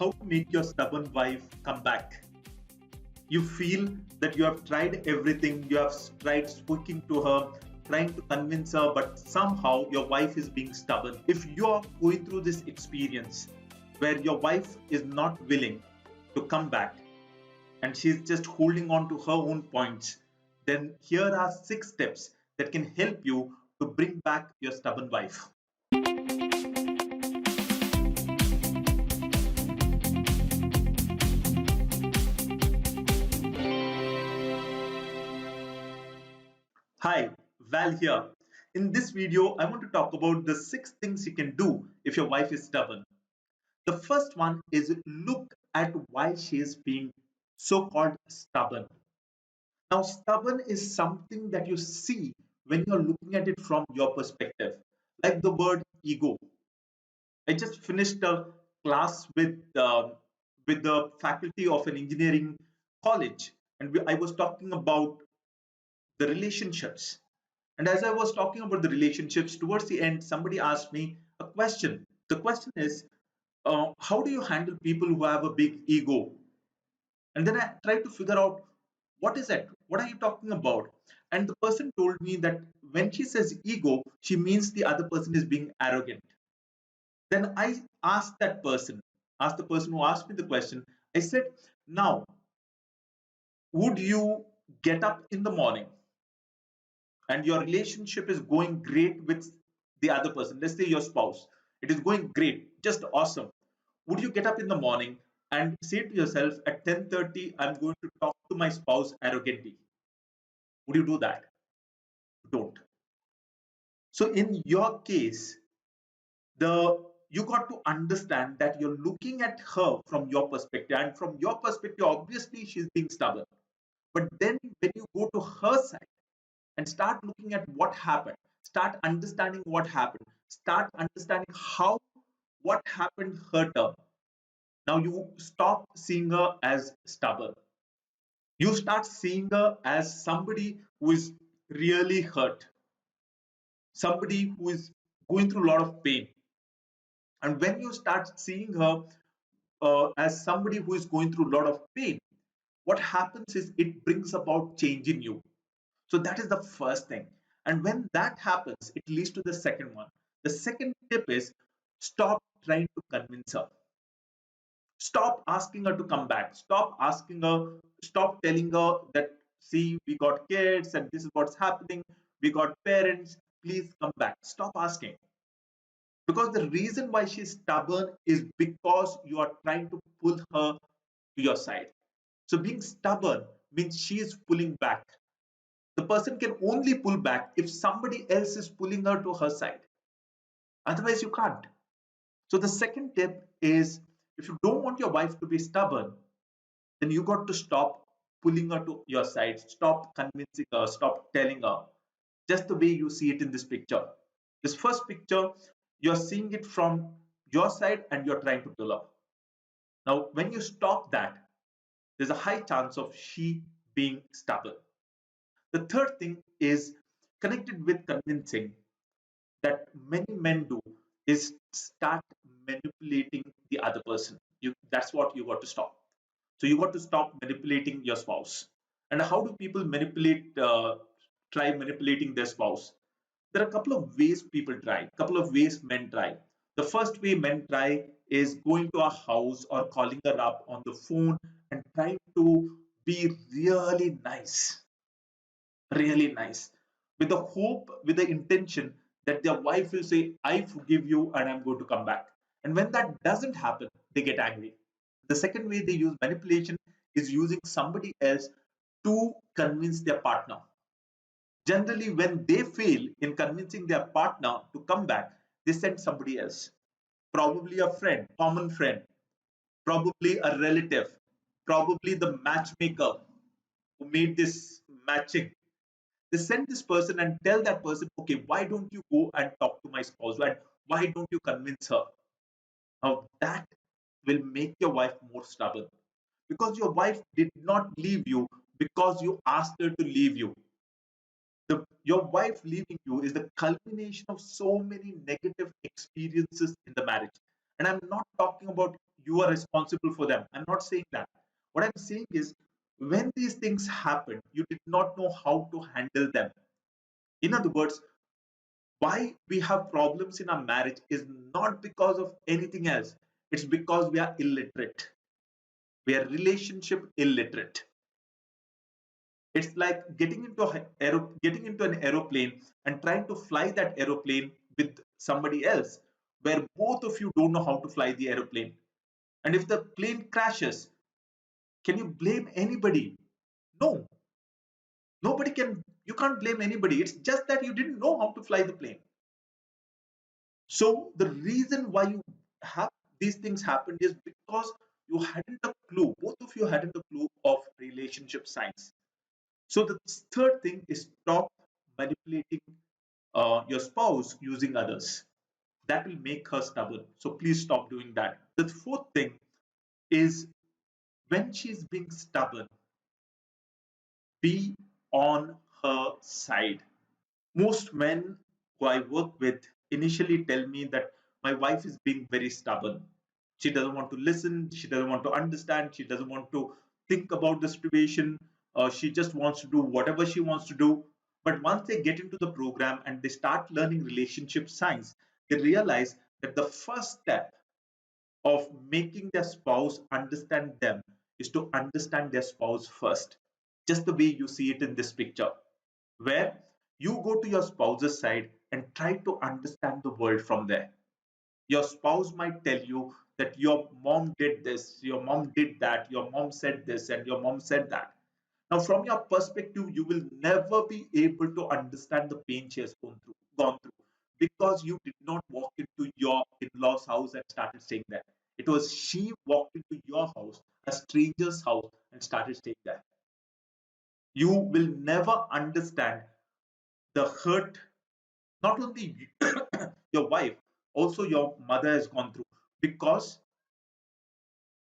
how to make your stubborn wife come back. You feel that you have tried everything, you have tried speaking to her, trying to convince her, but somehow your wife is being stubborn. If you are going through this experience where your wife is not willing to come back and she's just holding on to her own points, then here are 6 steps that can help you to bring back your stubborn wife. Hi, Val here. In this video, I want to talk about the 6 things you can do if your wife is stubborn. The first one is look at why she is being so called stubborn. Now, stubborn is something that you see when you're looking at it from your perspective, like the word ego. I just finished a class with the faculty of an engineering college, and I was talking about the relationships. And as I was talking about the relationships, towards the end, somebody asked me a question. The question is, how do you handle people who have a big ego? And then I tried to figure out what is it? What are you talking about? And the person told me that when she says ego, she means the other person is being arrogant. Then I asked the person who asked me the question, I said, now, would you get up in the morning and your relationship is going great with the other person, let's say your spouse, it is going great, just awesome. Would you get up in the morning and say to yourself at 10:30, I'm going to talk to my spouse arrogantly? Would you do that? Don't. So in your case, the you got to understand that you're looking at her from your perspective, and from your perspective, obviously she's being stubborn. But then when you go to her side and start looking at what happened, start understanding what happened, start understanding how what happened hurt her. Now you stop seeing her as stubborn. You start seeing her as somebody who is really hurt, somebody who is going through a lot of pain. And when you start seeing her as somebody who is going through a lot of pain, what happens is it brings about change in you. So that is the first thing. And when that happens, it leads to the second one. The second tip is stop trying to convince her. Stop asking her to come back. Stop asking her, stop telling her that, see, we got kids and this is what's happening. We got parents. Please come back. Stop asking. Because the reason why she's stubborn is because you are trying to pull her to your side. So being stubborn means she is pulling back. The person can only pull back if somebody else is pulling her to her side. Otherwise, you can't. So the second tip is if you don't want your wife to be stubborn, then you got to stop pulling her to your side. Stop convincing her. Stop telling her. Just the way you see it in this picture. This first picture, you're seeing it from your side and you're trying to pull her. Now, when you stop that, there's a high chance of she being stubborn. The third thing is connected with convincing that many men do is start manipulating the other person. That's what you got to stop. So you got to stop manipulating your spouse. And how do people try manipulating their spouse? There are a couple of ways people try, a couple of ways men try. The first way men try is going to a house or calling her up on the phone and trying to be really nice, with the hope, with the intention that their wife will say, I forgive you and I'm going to come back. And when that doesn't happen, they get angry. The second way they use manipulation is using somebody else to convince their partner. Generally, when they fail in convincing their partner to come back, they send somebody else, probably a friend, common friend, probably a relative, probably the matchmaker who made this matching. They send this person and tell that person, okay, why don't you go and talk to my spouse? And why don't you convince her? Now that will make your wife more stubborn, because your wife did not leave you because you asked her to leave you. Your wife leaving you is the culmination of so many negative experiences in the marriage. And I'm not talking about you are responsible for them. I'm not saying that. What I'm saying is, when these things happen, you did not know how to handle them. In other words, why we have problems in our marriage is not because of anything else. It's because we are illiterate. We are relationship illiterate. It's like getting into an aeroplane and trying to fly that aeroplane with somebody else, where both of you don't know how to fly the aeroplane. And if the plane crashes, can you blame anybody? No, nobody can. You can't blame anybody. It's just that you didn't know how to fly the plane. So the reason why you have these things happened is because you hadn't a clue. Both of you hadn't a clue of relationship science. So the third thing is stop manipulating your spouse using others. That will make her stubborn. So please stop doing that. The fourth thing is, when she's being stubborn, be on her side. Most men who I work with initially tell me that my wife is being very stubborn. She doesn't want to listen, she doesn't want to understand, she doesn't want to think about the situation, she just wants to do whatever she wants to do. But once they get into the program and they start learning relationship science, they realize that the first step of making their spouse understand them is to understand their spouse first. Just the way you see it in this picture, where you go to your spouse's side and try to understand the world from there. Your spouse might tell you that your mom did this, your mom did that, your mom said this, and your mom said that. Now, from your perspective, you will never be able to understand the pain she has gone through, because you did not walk into your in-laws' house and started staying there. It was she walked into your house, a stranger's house, and started staying there. You will never understand the hurt not only your wife, also your mother has gone through, because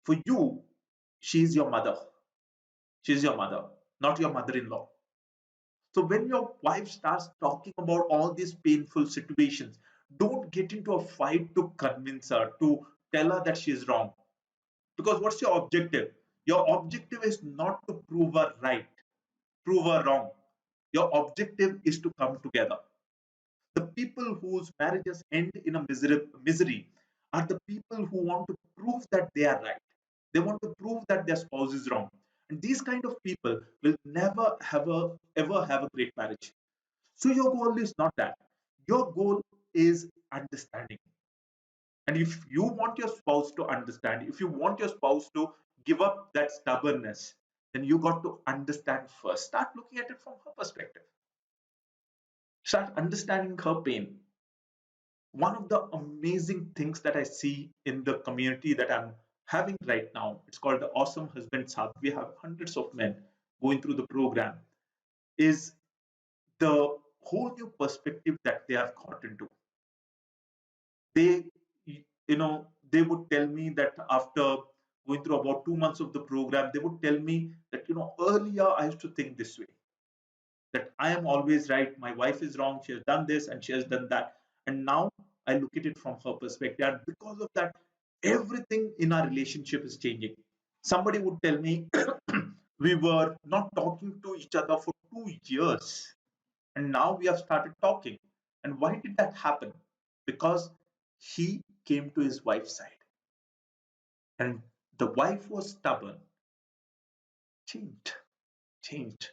for you, she's your mother. She's your mother, not your mother-in-law. So when your wife starts talking about all these painful situations, don't get into a fight to convince her, to tell her that she is wrong. Because what's your objective? Your objective is not to prove her right, prove her wrong. Your objective is to come together. The people whose marriages end in a misery are the people who want to prove that they are right. They want to prove that their spouse is wrong. And these kind of people will never ever have a great marriage. So your goal is not that. Your goal is understanding. And if you want your spouse to understand, if you want your spouse to give up that stubbornness, then you got to understand first. Start looking at it from her perspective. Start understanding her pain. One of the amazing things that I see in the community that I'm having right now, it's called the Awesome Husbands Hub. We have hundreds of men going through the program, is the whole new perspective that they have got into. They, they would tell me that after going through about 2 months of the program, they would tell me that, earlier I used to think this way, that I am always right, my wife is wrong, she has done this and she has done that. And now I look at it from her perspective. And because of that, everything in our relationship is changing. Somebody would tell me, we were not talking to each other for 2 years, and now we have started talking. And why did that happen? Because he came to his wife's side, and the wife was stubborn, changed, changed.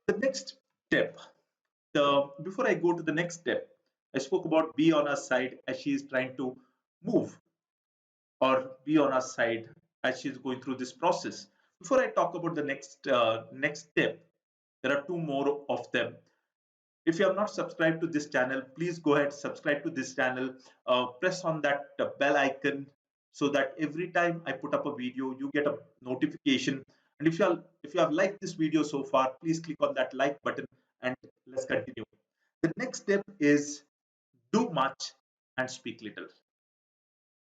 The next step, before I go to the next step, I spoke about be on her side as she is trying to move, or be on her side as she's going through this process. Before I talk about the next step, there are two more of them. If you have not subscribed to this channel, please go ahead, subscribe to this channel, press on that bell icon so that every time I put up a video, you get a notification. And if you have liked this video so far, please click on that like button and let's continue. The next step is do much and speak little.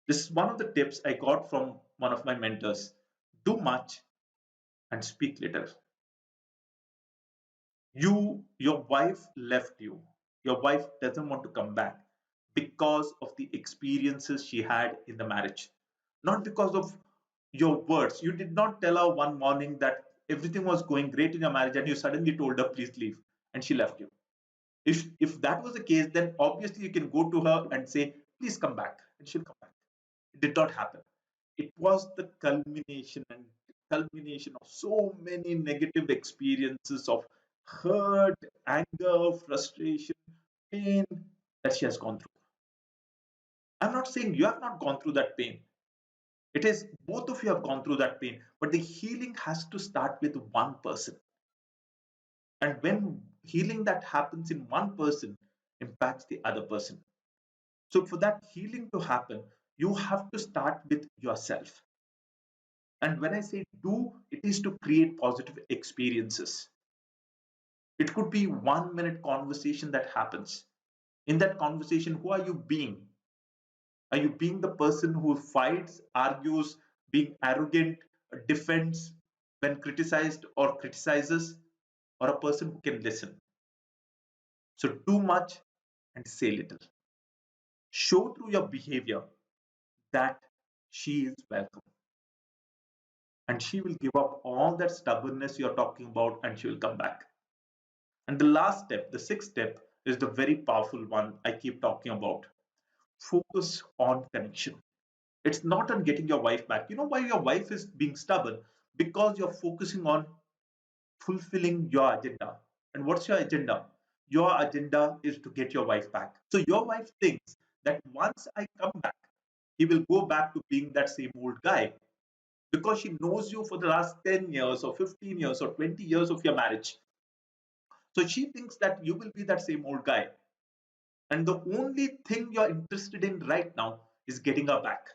This is one of the tips I got from one of my mentors. Do much and speak little. Your wife left you. Your wife doesn't want to come back because of the experiences she had in the marriage. not because of your words. You did not tell her one morning that everything was going great in your marriage and you suddenly told her, please leave, and she left you. If that was the case, then obviously you can go to her and say, please come back, and she'll come back. It did not happen. It was the culmination of so many negative experiences of hurt, anger, frustration, pain that she has gone through. I'm not saying you have not gone through that pain. It is both of you have gone through that pain, but the healing has to start with one person. And when healing that happens in one person impacts the other person. So for that healing to happen, you have to start with yourself. And when I say do, it is to create positive experiences. It could be 1 minute conversation that happens. In that conversation, who are you being? Are you being the person who fights, argues, being arrogant, defends when criticized or criticizes, or a person who can listen? So do much and say little. Show through your behavior that she is welcome. And she will give up all that stubbornness you're talking about and she will come back. And the last step, the sixth step, is the very powerful one I keep talking about. Focus on connection. It's not on getting your wife back. You know why your wife is being stubborn? Because you're focusing on fulfilling your agenda. And what's your agenda? Your agenda is to get your wife back. So your wife thinks that once I come back, he will go back to being that same old guy because she knows you for the last 10 years or 15 years or 20 years of your marriage. So she thinks that you will be that same old guy. And the only thing you're interested in right now is getting her back.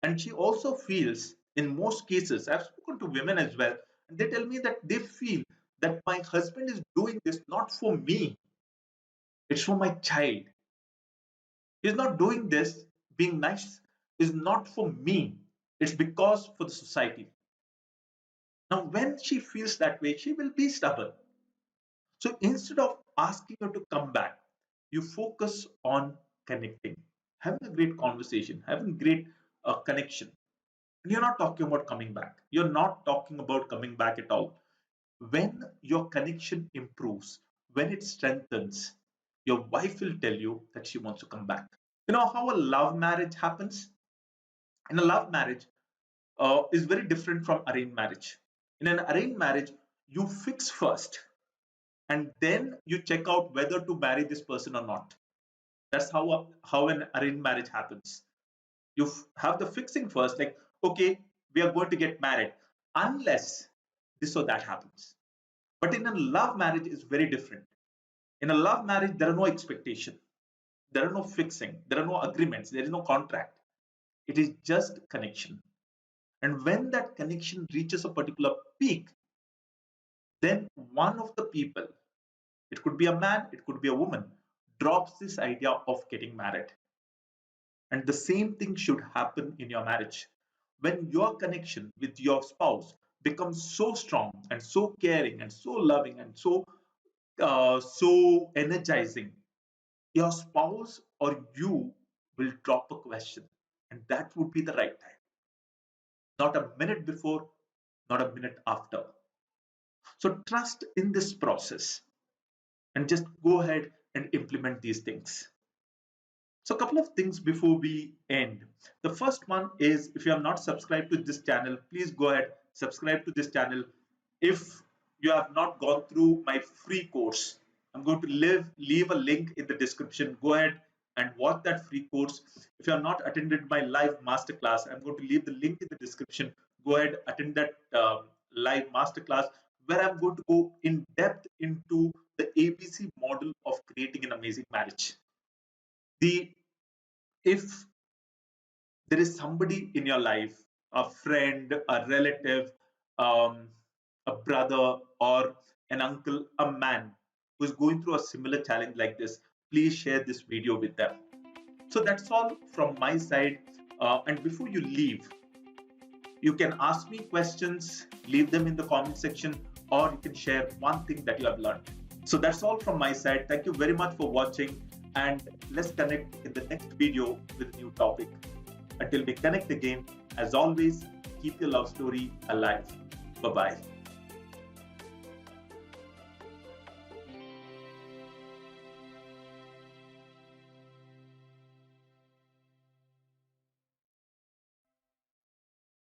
And she also feels, in most cases, I've spoken to women as well, and they tell me that they feel that my husband is doing this not for me, it's for my child. He's not doing this, being nice is not for me, it's because for the society. Now, when she feels that way, she will be stubborn. So instead of asking her to come back, you focus on connecting, having a great conversation, having great connection. And you're not talking about coming back. You're not talking about coming back at all. When your connection improves, when it strengthens, your wife will tell you that she wants to come back. You know how a love marriage happens? In a love marriage, is very different from arranged marriage. In an arranged marriage, you fix first and then you check out whether to marry this person or not. That's how an arranged marriage happens. You have the fixing first, like, okay, we are going to get married unless this or that happens. But in a love marriage, it's very different. In a love marriage, there are no expectation, there are no fixing, there are no agreements, there is no contract. It is just connection. And when that connection reaches a particular peak, then one of the people, it could be a man, it could be a woman, drops this idea of getting married. And the same thing should happen in your marriage. When your connection with your spouse becomes so strong and so caring and so loving and so energizing, your spouse or you will drop a question, and that would be the right time. Not a minute before, not a minute after. So trust in this process and just go ahead and implement these things. So a couple of things before we end. The first one is, if you have not subscribed to this channel, please go ahead, subscribe to this channel. If you have not gone through my free course, I'm going to leave a link in the description. Go ahead and watch that free course. If you have not attended my live masterclass, I'm going to leave the link in the description. Go ahead, attend that live masterclass where I'm going to go in depth into the ABC model of creating an amazing marriage. If there is somebody in your life, a friend, a relative, um, a brother, or an uncle, a man who is going through a similar challenge like this, please share this video with them. So that's all from my side. And before you leave, you can ask me questions, leave them in the comment section, or you can share one thing that you have learned. So that's all from my side. Thank you very much for watching, and let's connect in the next video with a new topic. Until we connect again, as always, keep your love story alive. Bye bye.